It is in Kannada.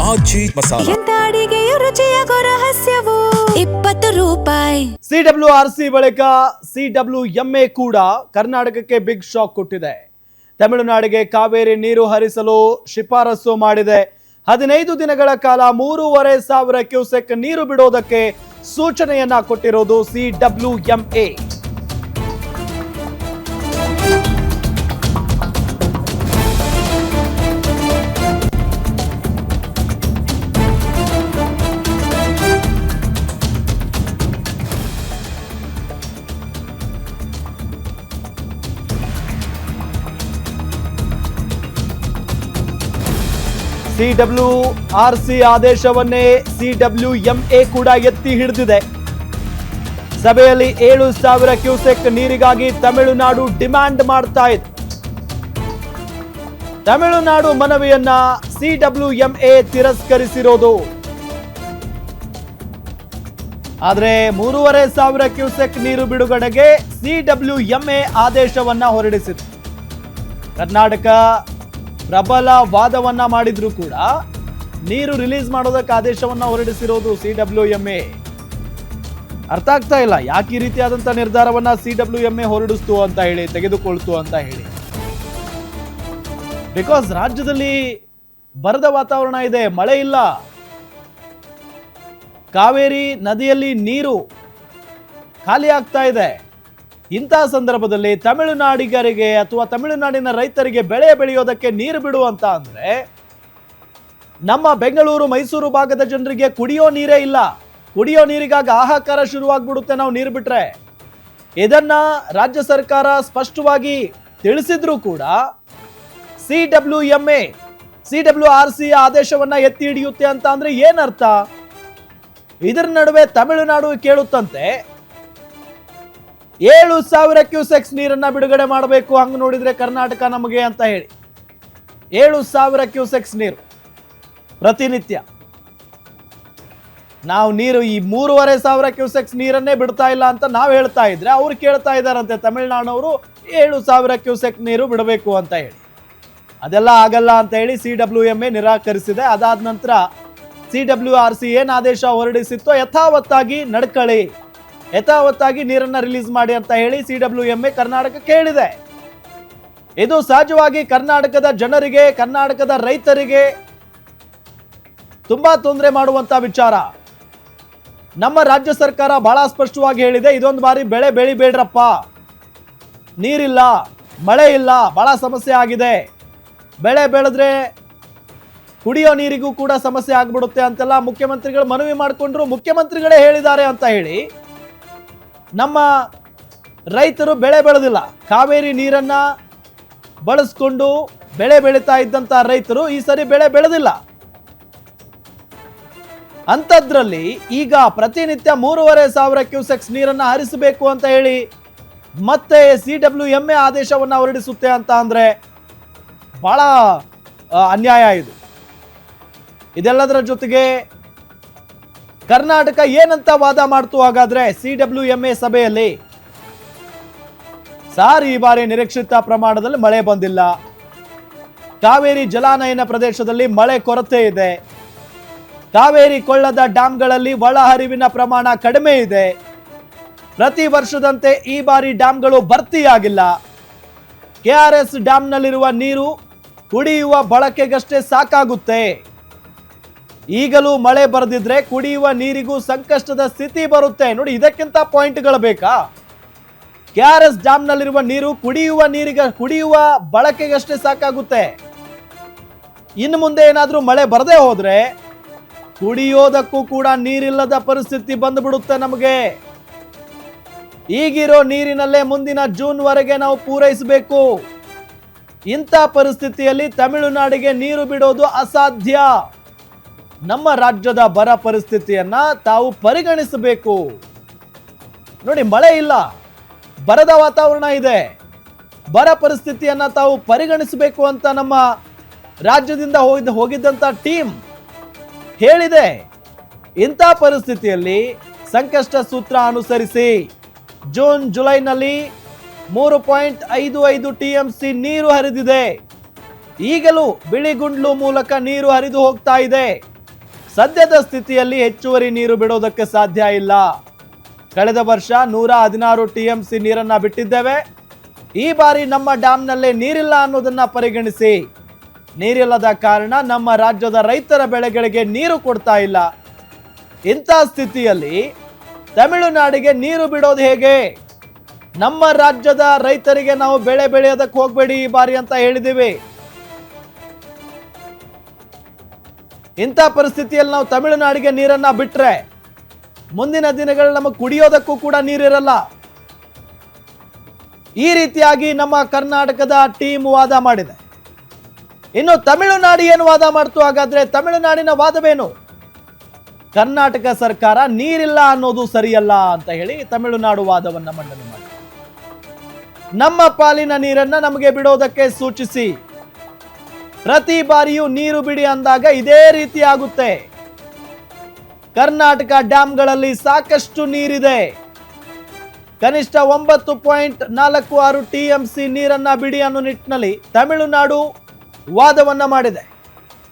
ಆಜಿ ಮಸಾಲ. ಎಂತ ಅಡಿಗೆಯ ರುಚಿಯಾಗೋ ರಹಸ್ಯವು 20 ರೂಪಾಯಿ. CWRC ಬಳಿಕ CWMA ಕೂಡ ಕರ್ನಾಟಕಕ್ಕೆ ಬಿಗ್ ಶಾಕ್ ಕೊಟ್ಟಿದೆ. ತಮಿಳುನಾಡಿಗೆ ಕಾವೇರಿ ನೀರು ಹರಿಸಲು ಶಿಫಾರಸು ಮಾಡಿದೆ. 15 ದಿನಗಳ ಕಾಲ 3,500 ಕ್ಯೂಸೆಕ್ ನೀರು ಬಿಡೋದಕ್ಕೆ ಸೂಚನೆಯನ್ನ ಕೊಟ್ಟಿರೋದು CWMA. CWRC ಆದೇಶವನ್ನೇ CWMA ಕೂಡ ಎತ್ತಿ ಹಿಡಿದಿದೆ. ಸಭೆಯಲ್ಲಿ 7,000 ಕ್ಯೂಸೆಕ್ ನೀರಿಗಾಗಿ ತಮಿಳುನಾಡು ಡಿಮ್ಯಾಂಡ್ ಮಾಡ್ತಾ ಇದೆ. ತಮಿಳುನಾಡು ಮನವಿಯನ್ನ CWMA ತಿರಸ್ಕರಿಸಿರೋದು. ಆದ್ರೆ 3,500 ಕ್ಯೂಸೆಕ್ ನೀರು ಬಿಡುಗಡೆಗೆ CWMA ಆದೇಶವನ್ನ ಹೊರಡಿಸಿದೆ. ಕರ್ನಾಟಕ ಪ್ರಬಲ ವಾದವನ್ನ ಮಾಡಿದ್ರು ಕೂಡ ನೀರು ರಿಲೀಸ್ ಮಾಡೋದಕ್ಕೆ ಆದೇಶವನ್ನ ಹೊರಡಿಸಿರೋದು CWMA. ಅರ್ಥ ಆಗ್ತಾ ಇಲ್ಲ ಯಾಕೆ ಈ ರೀತಿಯಾದಂತ ನಿರ್ಧಾರವನ್ನ CWMA ಹೊರಡಿಸ್ತು ಅಂತ ಹೇಳಿ, ತೆಗೆದುಕೊಳ್ತು ಅಂತ ಹೇಳಿ. ಬಿಕಾಸ್ ರಾಜ್ಯದಲ್ಲಿ ಬರದ ವಾತಾವರಣ ಇದೆ, ಮಳೆ ಇಲ್ಲ. ಕಾವೇರಿ ನದಿಯಲ್ಲಿ ನೀರು ಖಾಲಿ ಆಗ್ತಾ ಇದೆ. ಇಂತಹ ಸಂದರ್ಭದಲ್ಲಿ ತಮಿಳುನಾಡಿಗರಿಗೆ ಅಥವಾ ತಮಿಳುನಾಡಿನ ರೈತರಿಗೆ ಬೆಳೆ ಬೆಳೆಯೋದಕ್ಕೆ ನೀರು ಬಿಡುವಂತ ಅಂದ್ರೆ ನಮ್ಮ ಬೆಂಗಳೂರು ಮೈಸೂರು ಭಾಗದ ಜನರಿಗೆ ಕುಡಿಯೋ ನೀರೇ ಇಲ್ಲ. ಕುಡಿಯೋ ನೀರಿಗಾಗಿ ಹಾಹಾಕಾರ ಶುರುವಾಗ್ಬಿಡುತ್ತೆ ನಾವು ನೀರು ಬಿಟ್ರೆ. ಇದನ್ನ ರಾಜ್ಯ ಸರ್ಕಾರ ಸ್ಪಷ್ಟವಾಗಿ ತಿಳಿಸಿದ್ರು ಕೂಡ CWMA CWRC ಆದೇಶವನ್ನ ಎತ್ತಿ ಹಿಡಿಯುತ್ತೆ ಅಂತ ಅಂದ್ರೆ ಏನರ್ಥ? ಇದರ ನಡುವೆ ತಮಿಳುನಾಡು ಕೇಳುತ್ತಂತೆ 7,000 ಕ್ಯೂಸೆಕ್ಸ್ ನೀರನ್ನ ಬಿಡುಗಡೆ ಮಾಡಬೇಕು, ಹಂಗ ನೋಡಿದ್ರೆ ಕರ್ನಾಟಕ ನಮಗೆ ಅಂತ ಹೇಳಿ. 7,000 ಕ್ಯೂಸೆಕ್ಸ್ ನೀರು ಪ್ರತಿನಿತ್ಯ. ನಾವು ನೀರು ಈ 3,500 ಕ್ಯೂಸೆಕ್ಸ್ ನೀರನ್ನೇ ಬಿಡ್ತಾ ಇಲ್ಲ ಅಂತ ನಾವು ಹೇಳ್ತಾ ಇದ್ರೆ ಅವ್ರು ಕೇಳ್ತಾ ಇದ್ದಾರಂತೆ ತಮಿಳುನಾಡವರು 7,000 ಕ್ಯೂಸೆಕ್ ನೀರು ಬಿಡಬೇಕು ಅಂತ ಹೇಳಿ. ಅದೆಲ್ಲ ಆಗಲ್ಲ ಅಂತ ಹೇಳಿ CWMA ನಿರಾಕರಿಸಿದೆ. ಅದಾದ ನಂತರ CWRC ಏನ್ ಆದೇಶ ಹೊರಡಿಸಿತ್ತೋ ಯಥಾವತ್ತಾಗಿ ನಡ್ಕೊಳ್ಳಿ, ಯಥಾವತ್ತಾಗಿ ನೀರನ್ನ ರಿಲೀಸ್ ಮಾಡಿ ಅಂತ ಹೇಳಿ CWMA ಕರ್ನಾಟಕಕ್ಕೆ ಹೇಳಿದೆ. ಇದು ಸಹಜವಾಗಿ ಕರ್ನಾಟಕದ ಜನರಿಗೆ, ಕರ್ನಾಟಕದ ರೈತರಿಗೆ ತುಂಬಾ ತೊಂದರೆ ಮಾಡುವಂತ ವಿಚಾರ. ನಮ್ಮ ರಾಜ್ಯ ಸರ್ಕಾರ ಬಹಳ ಸ್ಪಷ್ಟವಾಗಿ ಹೇಳಿದೆ, ಇದೊಂದು ಬಾರಿ ಬೆಳೆ ಬೆಳಿಬೇಡ್ರಪ್ಪ, ನೀರಿಲ್ಲ, ಮಳೆ ಇಲ್ಲ, ಬಹಳ ಸಮಸ್ಯೆ ಆಗಿದೆ. ಬೆಳೆ ಬೆಳೆದ್ರೆ ಕುಡಿಯೋ ನೀರಿಗೂ ಕೂಡ ಸಮಸ್ಯೆ ಆಗ್ಬಿಡುತ್ತೆ ಅಂತೆಲ್ಲ ಮುಖ್ಯಮಂತ್ರಿಗಳು ಮನವಿ ಮಾಡಿಕೊಂಡ್ರು. ಮುಖ್ಯಮಂತ್ರಿಗಳೇ ಹೇಳಿದ್ದಾರೆ ಅಂತ ಹೇಳಿ ನಮ್ಮ ರೈತರು ಬೆಳೆ ಬೆಳೆದಿಲ್ಲ. ಕಾವೇರಿ ನೀರನ್ನ ಬಳಸ್ಕೊಂಡು ಬೆಳೆ ಬೆಳೀತಾ ಇದ್ದಂತ ರೈತರು ಈ ಸರಿ ಬೆಳೆ ಬೆಳೆದಿಲ್ಲ. ಅಂಥದ್ರಲ್ಲಿ ಈಗ ಪ್ರತಿನಿತ್ಯ 3,500 ಕ್ಯೂಸೆಕ್ಸ್ ನೀರನ್ನ ಹರಿಸಬೇಕು ಅಂತ ಹೇಳಿ ಮತ್ತೆ CWMA ಆದೇಶವನ್ನ ಹೊರಡಿಸುತ್ತೆ ಅಂತ ಅಂದ್ರೆ ಬಹಳ ಅನ್ಯಾಯ ಇದು. ಇದೆಲ್ಲದರ ಜೊತೆಗೆ ಕರ್ನಾಟಕ ಏನಂತ ವಾದ ಮಾಡ್ತು ಹಾಗಾದ್ರೆ CWMA ಸಭೆಯಲ್ಲಿ? ಈ ಬಾರಿ ನಿರೀಕ್ಷಿತ ಪ್ರಮಾಣದಲ್ಲಿ ಮಳೆ ಬಂದಿಲ್ಲ, ಕಾವೇರಿ ಜಲಾನಯನ ಪ್ರದೇಶದಲ್ಲಿ ಮಳೆ ಕೊರತೆ ಇದೆ, ಕಾವೇರಿ ಕೊಳ್ಳದ ಡ್ಯಾಂಗಳಲ್ಲಿ ಒಳಹರಿವಿನ ಪ್ರಮಾಣ ಕಡಿಮೆ ಇದೆ, ಪ್ರತಿ ವರ್ಷದಂತೆ ಈ ಬಾರಿ ಡ್ಯಾಂಗಳು ಭರ್ತಿಯಾಗಿಲ್ಲ, KRS ಡ್ಯಾಂನಲ್ಲಿರುವ ನೀರು ಕುಡಿಯುವ ಬಳಕೆಗಷ್ಟೇ ಸಾಕಾಗುತ್ತೆ, ಈಗಲೂ ಮಳೆ ಬರದಿದ್ರೆ ಕುಡಿಯುವ ನೀರಿಗೂ ಸಂಕಷ್ಟದ ಸ್ಥಿತಿ ಬರುತ್ತೆ. ನೋಡಿ, ಇದಕ್ಕಿಂತ ಪಾಯಿಂಟ್ಗಳು ಬೇಕಾ? KRS ಡ್ಯಾಂನಲ್ಲಿರುವ ನೀರು ಕುಡಿಯುವ ಬಳಕೆಗಷ್ಟೇ ಸಾಕಾಗುತ್ತೆ. ಇನ್ನು ಮುಂದೆ ಏನಾದ್ರೂ ಮಳೆ ಬರದೇ ಹೋದ್ರೆ ಕುಡಿಯೋದಕ್ಕೂ ಕೂಡ ನೀರಿಲ್ಲದ ಪರಿಸ್ಥಿತಿ ಬಂದ್ಬಿಡುತ್ತೆ ನಮಗೆ. ಈಗಿರೋ ನೀರಿನಲ್ಲೇ ಮುಂದಿನ ಜೂನ್ ವರೆಗೆ ನಾವು ಪೂರೈಸಬೇಕು. ಇಂಥ ಪರಿಸ್ಥಿತಿಯಲ್ಲಿ ತಮಿಳುನಾಡಿಗೆ ನೀರು ಬಿಡೋದು ಅಸಾಧ್ಯ. ನಮ್ಮ ರಾಜ್ಯದ ಬರ ಪರಿಸ್ಥಿತಿಯನ್ನ ತಾವು ಪರಿಗಣಿಸಬೇಕು. ನೋಡಿ, ಮಳೆ ಇಲ್ಲ, ಬರದ ವಾತಾವರಣ ಇದೆ, ಬರ ಪರಿಸ್ಥಿತಿಯನ್ನ ತಾವು ಪರಿಗಣಿಸಬೇಕು ಅಂತ ನಮ್ಮ ರಾಜ್ಯದಿಂದ ಹೋಗಿದ್ದಂತ ಟೀಮ್ ಹೇಳಿದೆ. ಇಂಥ ಪರಿಸ್ಥಿತಿಯಲ್ಲಿ ಸಂಕಷ್ಟ ಸೂತ್ರ ಅನುಸರಿಸಿ ಜೂನ್ ಜುಲೈನಲ್ಲಿ 3.55 TMC ನೀರು ಹರಿದಿದೆ. ಈಗಲೂ ಬಿಳಿಗುಂಡ್ಲು ಮೂಲಕ ನೀರು ಹರಿದು ಹೋಗ್ತಾ ಇದೆ. ಸದ್ಯದ ಸ್ಥಿತಿಯಲ್ಲಿ ಹೆಚ್ಚುವರಿ ನೀರು ಬಿಡೋದಕ್ಕೆ ಸಾಧ್ಯ ಇಲ್ಲ. ಕಳೆದ ವರ್ಷ 116 TMC ನೀರನ್ನ ಬಿಟ್ಟಿದ್ದೇವೆ. ಈ ಬಾರಿ ನಮ್ಮ ಡ್ಯಾಂನಲ್ಲಿ ನೀರಿಲ್ಲ ಅನ್ನೋದನ್ನ ಪರಿಗಣಿಸಿ ನೀರಿಲ್ಲದ ಕಾರಣ ನಮ್ಮ ರಾಜ್ಯದ ರೈತರ ಬೆಳೆಗಳಿಗೆ ನೀರು ಕೊಡ್ತಾ ಇಲ್ಲ. ಇಂಥ ಸ್ಥಿತಿಯಲ್ಲಿ ತಮಿಳುನಾಡಿಗೆ ನೀರು ಬಿಡೋದು ಹೇಗೆ? ನಮ್ಮ ರಾಜ್ಯದ ರೈತರಿಗೆ ನಾವು ಬೆಳೆ ಬೆಳೆಯೋದಕ್ಕೆ ಹೋಗಬೇಡಿ ಈ ಬಾರಿ ಅಂತ ಹೇಳಿದ್ದೀವಿ. ಇಂಥ ಪರಿಸ್ಥಿತಿಯಲ್ಲಿ ನಾವು ತಮಿಳುನಾಡಿಗೆ ನೀರನ್ನ ಬಿಟ್ರೆ ಮುಂದಿನ ದಿನಗಳಲ್ಲಿ ನಮಗೆ ಕುಡಿಯೋದಕ್ಕೂ ಕೂಡ ನೀರಿರಲ್ಲ. ಈ ರೀತಿಯಾಗಿ ನಮ್ಮ ಕರ್ನಾಟಕದ ಟೀಮ್ ವಾದ ಮಾಡಿದೆ. ಇನ್ನು ತಮಿಳುನಾಡು ಏನು ವಾದ ಮಾಡ್ತು? ಹಾಗಾದ್ರೆ ತಮಿಳುನಾಡಿನ ವಾದವೇನು? ಕರ್ನಾಟಕ ಸರ್ಕಾರ ನೀರಿಲ್ಲ ಅನ್ನೋದು ಸರಿಯಲ್ಲ ಅಂತ ಹೇಳಿ ತಮಿಳುನಾಡು ವಾದವನ್ನ ಮಂಡನೆ ಮಾಡಿ ನಮ್ಮ ಪಾಲಿನ ನೀರನ್ನ ನಮಗೆ ಬಿಡೋದಕ್ಕೆ ಸೂಚಿಸಿ ಪ್ರತಿ ಬಾರಿಯೂ ನೀರು ಬಿಡಿ ಅಂದಾಗ ಇದೇ ರೀತಿ ಆಗುತ್ತೆ. ಕರ್ನಾಟಕ ಡ್ಯಾಂಗಳಲ್ಲಿ ಸಾಕಷ್ಟು ನೀರಿದೆ. ಕನಿಷ್ಠ 9.46 TMC ನೀರನ್ನ ಬಿಡಿ ಅನ್ನೋ ನಿಟ್ಟಿನಲ್ಲಿ ತಮಿಳುನಾಡು ವಾದವನ್ನ ಮಾಡಿದೆ.